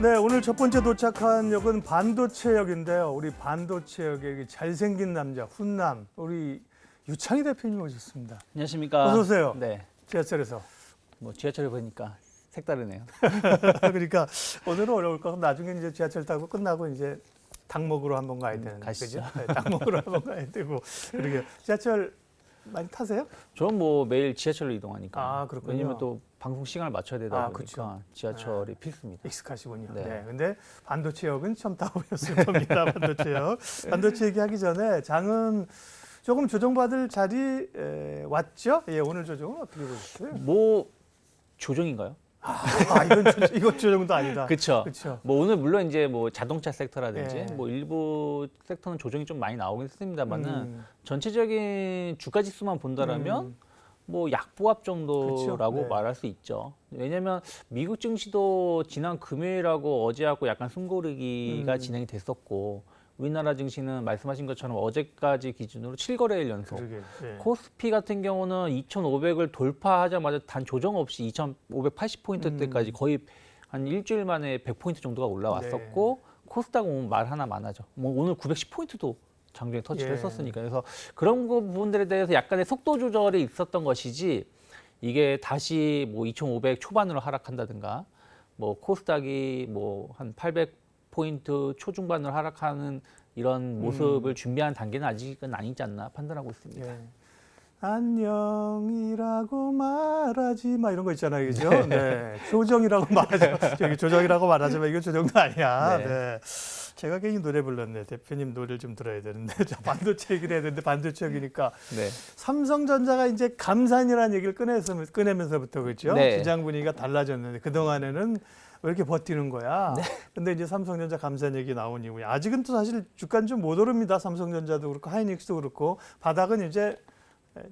네, 오늘 첫 번째 도착한 역은 반도체역인데요. 우리 반도체역의 잘생긴 남자, 훈남, 우리 유창희 대표님 오셨습니다. 안녕하십니까. 어서 오세요. 네. 지하철에서. 뭐 지하철에 보니까 색다르네요. 그러니까 오늘은 어려울 것 같고 나중에 이제 지하철 타고 끝나고 이제 닭 먹으러 한번 가야 되는 가시죠. 그죠? 네, 닭 먹으러 한번 가야 되고. 그러게 지하철 많이 타세요? 저는 뭐 매일 지하철로 이동하니까. 아, 그렇군요. 왜냐면 또 방송 시간을 맞춰야 되다 보니까 그쵸. 지하철이 필수입니다. 익숙하시군요. 네. 네. 근데 반도체역은 처음 타보셨을 겁니다. 반도체역. 반도체 얘기하기 전에 장은 조금 조정받을 자리 왔죠? 예, 오늘 조정은 어떻게 보셨어요? 뭐 조정인가요? 이건 조정도 아니다. 그렇죠. 그렇죠. 뭐 오늘 물론 이제 뭐 자동차 섹터라든지 예. 뭐 일부 섹터는 조정이 좀 많이 나오긴 했습니다만은 전체적인 주가 지수만 본다라면 뭐 약보합 정도라고 그렇죠. 네. 말할 수 있죠. 왜냐하면 미국 증시도 지난 금요일하고 어제하고 약간 숨고르기가 진행이 됐었고 우리나라 증시는 말씀하신 것처럼 어제까지 기준으로 7거래일 연속. 그러게. 예. 코스피 같은 경우는 2,500을 돌파하자마자 단 조정 없이 2,580포인트대까지 거의 한 일주일 만에 100포인트 정도가 올라왔었고 코스닥은 말 하나 많아죠. 뭐 오늘 910포인트도 장중에 터치를 했었으니까 그래서 그런 부분들에 대해서 약간의 속도 조절이 있었던 것이지 이게 다시 뭐 2,500 초반으로 하락한다든가 뭐 코스닥이 뭐 한 800포인트 초중반으로 하락하는 이런 모습을 준비한 단계는 아직은 아니지 않나 판단하고 있습니다. 예. 안녕이라고 말하지 마 이런 거 있잖아요, 그죠? 네. 조정이라고 말하지 저기 조정이라고 말하지 마 이거 조정도 아니야. 네. 네. 제가 괜히 노래 불렀네. 대표님 노래를 좀 들어야 되는데 저 반도체 얘기를 해야 되는데 반도체 얘기니까 네. 삼성전자가 이제 감산이라는 얘기를 꺼내면서부터 그렇죠? 네. 시장 분위기가 달라졌는데 그 동안에는 왜 이렇게 버티는 거야? 근데 이제 삼성전자 감산 얘기 나온 이후에 아직은 또 사실 주가는 좀 못 오릅니다. 삼성전자도 그렇고 하이닉스도 그렇고 바닥은 이제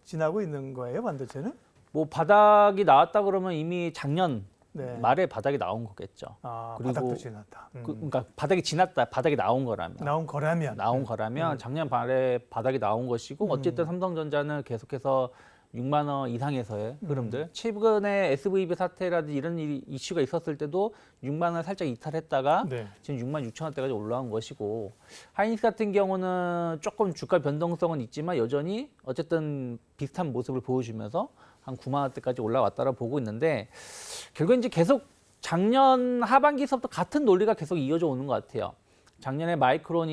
지나고 있는 거예요, 반도체는? 뭐 바닥이 나왔다 그러면 이미 작년 네. 말에 바닥이 나온 거겠죠. 아, 그리고 바닥도 지났다. 그러니까 바닥이 지났다, 바닥이 나온 거라면. 나온 거라면. 작년 말에 바닥이 나온 것이고 어쨌든 삼성전자는 계속해서 6만 원 이상에서의 흐름들. 최근에 SVB 사태라든지 이런 이슈가 있었을 때도 6만 원 살짝 이탈했다가 네. 지금 6만 6천 원대까지 올라온 것이고 하이닉스 같은 경우는 조금 주가 변동성은 있지만 여전히 어쨌든 비슷한 모습을 보여주면서 한 9만 원대까지 올라왔다고 보고 있는데 결국 이제 계속 작년 하반기서부터 같은 논리가 계속 이어져 오는 것 같아요. 작년에 마이크론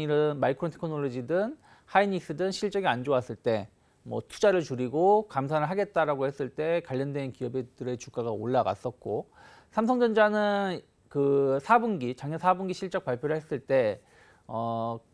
테크놀로지든 하이닉스든 실적이 안 좋았을 때 뭐 투자를 줄이고 감산을 하겠다라고 했을 때 관련된 기업들의 주가가 올라갔었고 삼성전자는 그 작년 4분기 실적 발표를 했을 때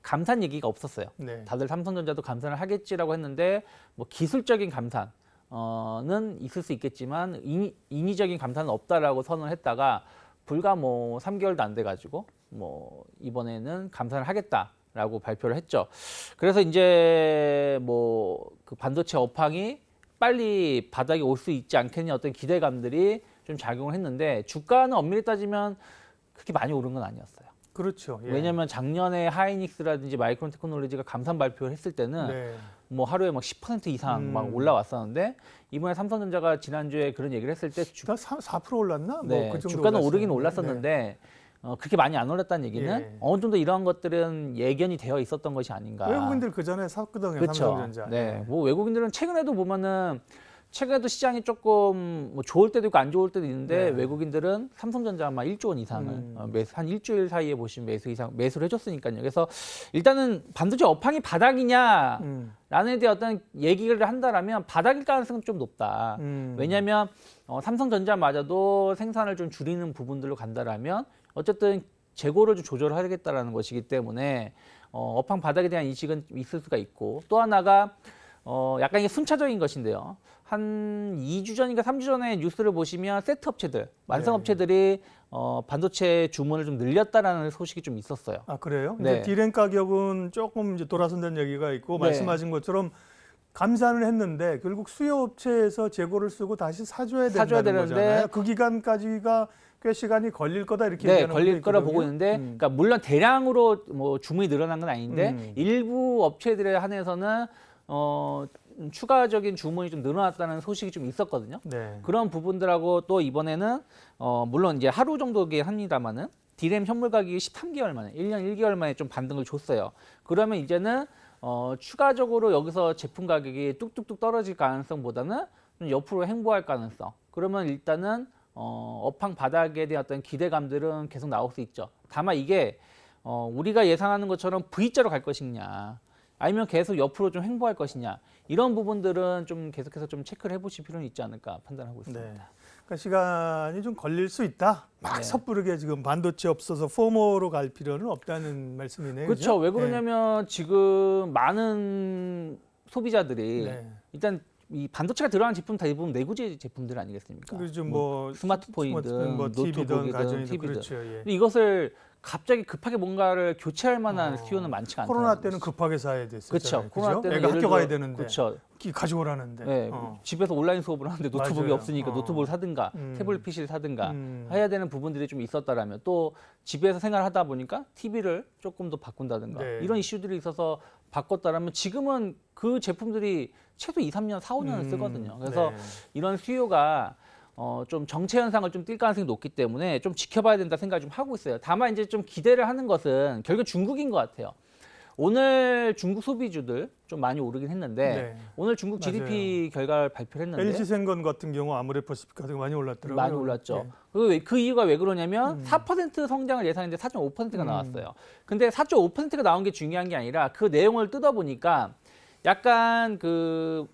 감산 얘기가 없었어요. 네. 다들 삼성전자도 감산을 하겠지라고 했는데 뭐 기술적인 감산은 있을 수 있겠지만 인위적인 감산은 없다라고 선언을 했다가 불과 뭐 3개월도 안 돼 가지고 뭐 이번에는 감산을 하겠다라고 발표를 했죠. 그래서 이제 뭐 그 반도체 업황이 빨리 바닥에 올 수 있지 않겠냐 어떤 기대감들이 좀 작용을 했는데 주가는 엄밀히 따지면 그렇게 많이 오른 건 아니었어요. 그렇죠. 예. 왜냐하면 작년에 하이닉스라든지 마이크론 테크놀로지가 감산 발표를 했을 때는 네. 뭐 하루에 막 10% 이상 막 올라왔었는데 이번에 삼성전자가 지난주에 그런 얘기를 했을 때 주가 4% 올랐나? 네, 뭐 그 정도 주가는 올랐어요. 오르긴 올랐었는데 그렇게 많이 안 올랐다는 얘기는 예. 어느 정도 이러한 것들은 예견이 되어 있었던 것이 아닌가. 외국인들 그 전에 샀거든요, 그렇죠. 삼성전자. 네, 뭐 외국인들은 최근에도 보면은 최근에도 시장이 조금 뭐 좋을 때도 있고 안 좋을 때도 있는데 네. 외국인들은 삼성전자 아마 1조 원 이상을 한 일주일 사이에 보시면 매수를 해줬으니까요. 그래서 일단은 반도체 업황이 바닥이냐라는 데 어떤 얘기를 한다라면 바닥일 가능성은 좀 높다. 왜냐하면 삼성전자마저도 생산을 좀 줄이는 부분들로 간다라면 어쨌든 재고를 좀 조절하겠다라는 것이기 때문에 업황 바닥에 대한 인식은 있을 수가 있고 또 하나가 약간 이게 순차적인 것인데요. 한 2주 전인가 3주 전에 뉴스를 보시면 세트 업체들, 완성 업체들이 반도체 주문을 좀 늘렸다라는 소식이 좀 있었어요. 아, 그래요? 네. 이제 디램 가격은 조금 이제 돌아선다는 얘기가 있고 네. 말씀하신 것처럼 감산을 했는데 결국 수요 업체에서 재고를 쓰고 다시 사줘야 된다는 거잖아요. 그 기간까지가 꽤 시간이 걸릴 거다 이렇게 네, 얘기하는 걸릴 거라 있거든요. 보고 있는데, 그러니까 물론 대량으로 뭐 주문이 늘어난 건 아닌데 일부 업체들에 한해서는 추가적인 주문이 좀 늘어났다는 소식이 좀 있었거든요. 네. 그런 부분들하고 또 이번에는 물론 이제 하루 정도긴 합니다만은 D램 현물 가격이 13개월 만에 1년 1개월 만에 좀 반등을 줬어요. 그러면 이제는 추가적으로 여기서 제품 가격이 뚝뚝뚝 떨어질 가능성보다는 좀 옆으로 행보할 가능성. 그러면 일단은 업황 바닥에 대한 어떤 기대감들은 계속 나올 수 있죠. 다만 이게 우리가 예상하는 것처럼 V자로 갈 것이냐, 아니면 계속 옆으로 좀 행보할 것이냐, 이런 부분들은 좀 계속해서 좀 체크를 해보실 필요는 있지 않을까 판단하고 있습니다. 네. 그러니까 시간이 좀 걸릴 수 있다. 막 네. 섣부르게 지금 반도체 없어서 포모로 갈 필요는 없다는 말씀이네요. 그렇죠. 왜 네. 그러냐면 지금 많은 소비자들이 네. 일단 이 반도체가 들어간 제품 대부분 내구재 제품들 아니겠습니까? 그렇죠. 뭐 스마트폰이든 뭐 TV든 노트북이든 가전이든 TV든. 그렇죠. 예. 근데 이것을 갑자기 급하게 뭔가를 교체할 만한 수요는 많지가 않다. 코로나 때는 급하게 사야 됐었잖아요. 그렇죠. 코로나 때는 애가 예를 학교 들어- 가야 되는데 그렇죠. 가져오라는데. 네, 집에서 온라인 수업을 하는데 노트북이 맞아요. 없으니까 노트북을 사든가 태블릿 PC를 사든가 해야 되는 부분들이 좀 있었다라면, 또 집에서 생활하다 보니까 TV를 조금 더 바꾼다든가 네. 이런 이슈들이 있어서 바꿨다라면 지금은 그 제품들이 최소 2, 3년, 4, 5년을 쓰거든요. 그래서 네. 이런 수요가 좀 정체 현상을 좀 띌 가능성이 높기 때문에 좀 지켜봐야 된다 생각을 좀 하고 있어요. 다만 이제 좀 기대를 하는 것은 결국 중국인 것 같아요. 오늘 중국 소비주들 좀 많이 오르긴 했는데 네. 오늘 중국 GDP 결과를 발표를 했는데 LG생건 같은 경우 아모레퍼시픽 같은 거 많이 올랐더라고요. 많이 올랐죠. 네. 그 이유가 왜 그러냐면 4% 성장을 예상했는데 4.5%가 나왔어요. 근데 4.5%가 나온 게 중요한 게 아니라 그 내용을 뜯어보니까 약간 그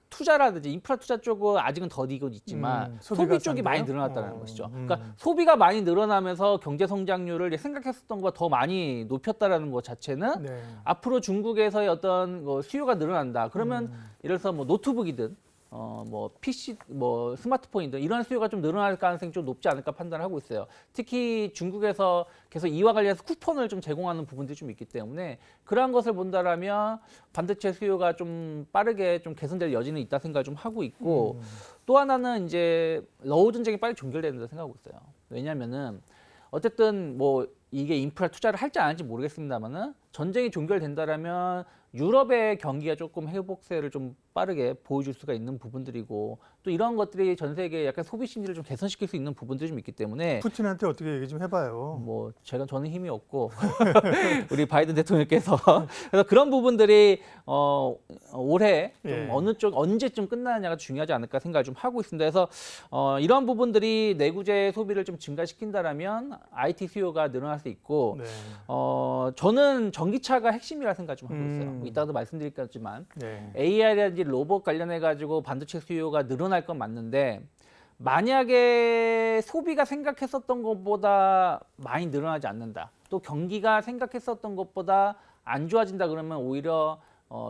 투자라든지 인프라 투자 쪽은 아직은 더디고 있지만 소비가 소비 쪽이 많이 상대요? 늘어났다는 것이죠. 그러니까 소비가 많이 늘어나면서 경제 성장률을 생각했었던 것보다 더 많이 높였다라는 것 자체는 네. 앞으로 중국에서의 어떤 수요가 늘어난다. 그러면 예를 들어서 뭐 노트북이든 뭐 PC, 뭐 스마트폰이든 이런 수요가 좀 늘어날 가능성이 좀 높지 않을까 판단하고 있어요. 특히 중국에서 계속 이와 관련해서 쿠폰을 좀 제공하는 부분들이 좀 있기 때문에 그러한 것을 본다라면 반도체 수요가 좀 빠르게 좀 개선될 여지는 있다 생각을 좀 하고 있고, 또 하나는 이제 러우 전쟁이 빨리 종결돼야 된다 생각하고 있어요. 왜냐면은 어쨌든 뭐 이게 인프라 투자를 할지 안 할지 모르겠습니다만은 전쟁이 종결된다라면 유럽의 경기가 조금 회복세를 좀 빠르게 보여줄 수가 있는 부분들이고, 또 이런 것들이 전 세계 약간 소비 심리를 좀 개선시킬 수 있는 부분들이 좀 있기 때문에 푸틴한테 어떻게 얘기 좀 해봐요. 뭐 저는 힘이 없고 우리 바이든 대통령께서 그래서 그런 부분들이 올해 좀 예. 어느 쪽 언제쯤 끝나느냐가 중요하지 않을까 생각을 좀 하고 있습니다. 그래서 이런 부분들이 내구재 소비를 좀 증가시킨다라면 IT 수요가 늘어날 수 있고, 네. 저는 전기차가 핵심이라 생각 좀 하고 있어요. 뭐 이따가도 말씀드리겠지만 네. AI라든지 로봇 관련해 가지고 반도체 수요가 늘어날 건 맞는데, 만약에 소비가 생각했었던 것보다 많이 늘어나지 않는다, 또 경기가 생각했었던 것보다 안 좋아진다 그러면 오히려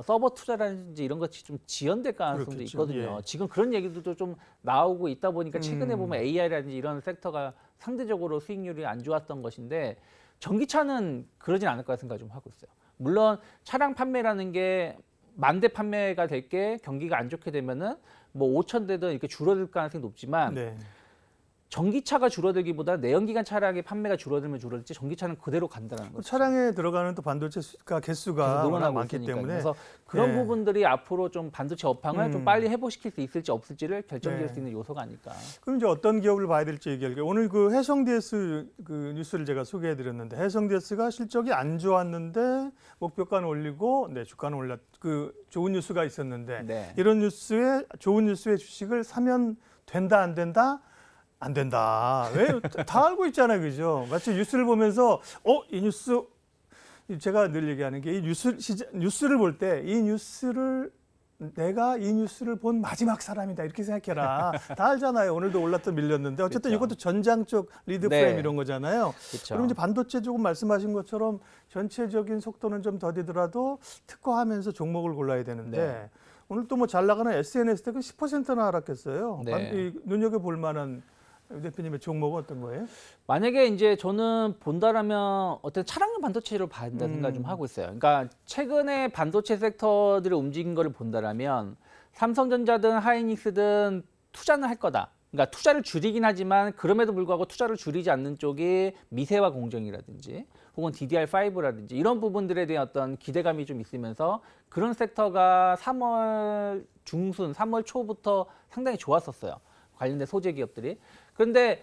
서버 투자라든지 이런 것이 좀 지연될 가능성도 그렇겠죠. 있거든요. 예. 지금 그런 얘기들도 좀 나오고 있다 보니까 최근에 보면 AI라든지 이런 섹터가 상대적으로 수익률이 안 좋았던 것인데, 전기차는 그러진 않을 거라 생각 좀 하고 있어요. 물론 차량 판매라는 게 10,000대 판매가 될 게 경기가 안 좋게 되면은 뭐 5,000대든 이렇게 줄어들 가능성이 높지만, 네. 전기차가 줄어들기보다 내연기관 차량의 판매가 줄어들면 줄어들지 전기차는 그대로 간다는 거죠. 차량에 들어가는 또 반도체 개수가 워낙 늘어나고 많기 있으니까. 때문에 그래서 그런 예. 부분들이 앞으로 좀 반도체 업황을 좀 빨리 회복시킬 수 있을지 없을지를 결정지을 네. 수 있는 요소가 아닐까. 그럼 이제 어떤 기업을 봐야 될지 얘기할게요. 오늘 그 해성DS 그 뉴스를 제가 소개해드렸는데, 해성DS가 실적이 안 좋았는데 목표가는 올리고, 네, 주가는 올랐. 그 좋은 뉴스가 있었는데 네. 이런 뉴스에 좋은 뉴스의 주식을 사면 된다 안 된다? 안 된다. 왜? 다 알고 있잖아요, 그죠? 마치 뉴스를 보면서 이 뉴스, 제가 늘 얘기하는 게 이 뉴스를 볼 때 이 뉴스를 내가 이 뉴스를 본 마지막 사람이다 이렇게 생각해라. 다 알잖아요. 오늘도 올랐다 밀렸는데 어쨌든 그렇죠. 이것도 전장 쪽 리드 네. 프레임 이런 거잖아요. 그렇죠. 그럼 이제 반도체 조금 말씀하신 것처럼 전체적인 속도는 좀 더디더라도 특화하면서 종목을 골라야 되는데, 네. 오늘 또 뭐 잘 나가는 SNS 텍은 10%나 하락했어요. 네. 눈여겨볼 만한 대표님의 종목은 어떤 거예요? 만약에 이제 저는 본다라면 어떤 차량용 반도체를 봐야 된다 생각 좀 하고 있어요. 그러니까 최근에 반도체 섹터들의 움직인 거를 본다라면 삼성전자든 하이닉스든 투자는 할 거다. 그러니까 투자를 줄이긴 하지만 그럼에도 불구하고 투자를 줄이지 않는 쪽이 미세화 공정이라든지 혹은 DDR5라든지 이런 부분들에 대한 어떤 기대감이 좀 있으면서 그런 섹터가 3월 중순, 3월 초부터 상당히 좋았었어요. 관련된 소재 기업들이. 그런데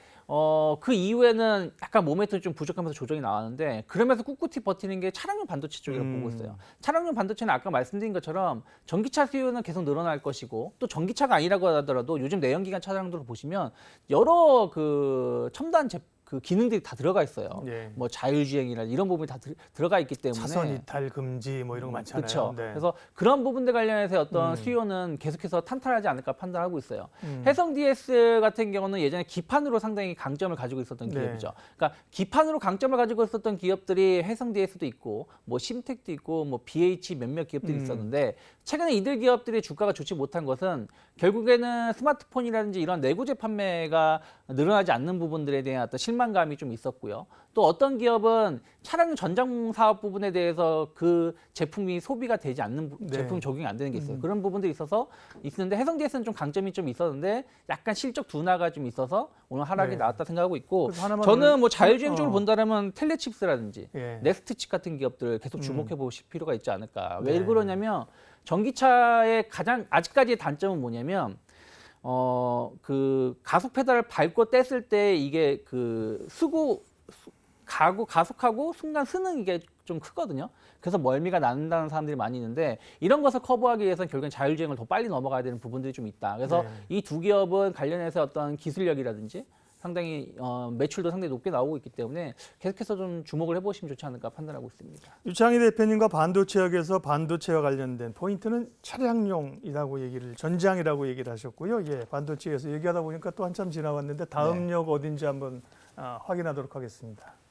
그 이후에는 약간 모멘텀이 좀 부족하면서 조정이 나왔는데 그러면서 꿋꿋이 버티는 게 차량용 반도체 쪽이라고 보고 있어요. 차량용 반도체는 아까 말씀드린 것처럼 전기차 수요는 계속 늘어날 것이고 또 전기차가 아니라고 하더라도 요즘 내연기관 차량들을 보시면 여러 그 첨단 그 기능들이 다 들어가 있어요. 예. 뭐 자율주행이나 이런 부분이 다 들어가 있기 때문에 차선 이탈 금지 뭐 이런 거 많잖아요. 그렇죠. 네. 그래서 그런 부분들 관련해서 어떤 수요는 계속해서 탄탄하지 않을까 판단하고 있어요. 해성 DS 같은 경우는 예전에 기판으로 상당히 강점을 가지고 있었던 네. 기업이죠. 그러니까 기판으로 강점을 가지고 있었던 기업들이 해성 DS도 있고 뭐 심텍도 있고 뭐 BH 몇몇 기업들이 있었는데 최근에 이들 기업들의 주가가 좋지 못한 것은 결국에는 스마트폰이라든지 이런 내구재 판매가 늘어나지 않는 부분들에 대한 어떤 실망감이 좀 있었고요. 또 어떤 기업은 차량 전장 사업 부분에 대해서 그 제품이 소비가 되지 않는 네. 제품 적용이 안 되는 게 있어요. 그런 부분들이 있었는데 해성 DS는 좀 강점이 좀 있었는데 약간 실적 둔화가 좀 있어서 오늘 하락이 네. 나왔다 생각하고 있고 그래서 하나만 저는 뭐 더- 자율주행 쪽으로 본다면 텔레칩스라든지 예. 넥스트칩 같은 기업들 계속 주목해 보실 필요가 있지 않을까. 왜 네. 그러냐면 전기차의 가장 아직까지의 단점은 뭐냐면 그 가속 페달을 밟고 뗐을 때 이게 그 가속하고 순간 쓰는 이게 좀 크거든요. 그래서 멀미가 난다는 사람들이 많이 있는데 이런 것을 커버하기 위해서는 결국엔 자율주행을 더 빨리 넘어가야 되는 부분들이 좀 있다. 그래서 네. 이 두 기업은 관련해서 어떤 기술력이라든지 상당히 매출도 상당히 높게 나오고 있기 때문에 계속해서 좀 주목을 해보시면 좋지 않을까 판단하고 있습니다. 유창희 대표님과 반도체학에서 반도체와 관련된 포인트는 차량용이라고 전장이라고 얘기를 하셨고요. 예, 반도체에서 얘기하다 보니까 또 한참 지나왔는데 다음 역 어딘지 한번 확인하도록 하겠습니다.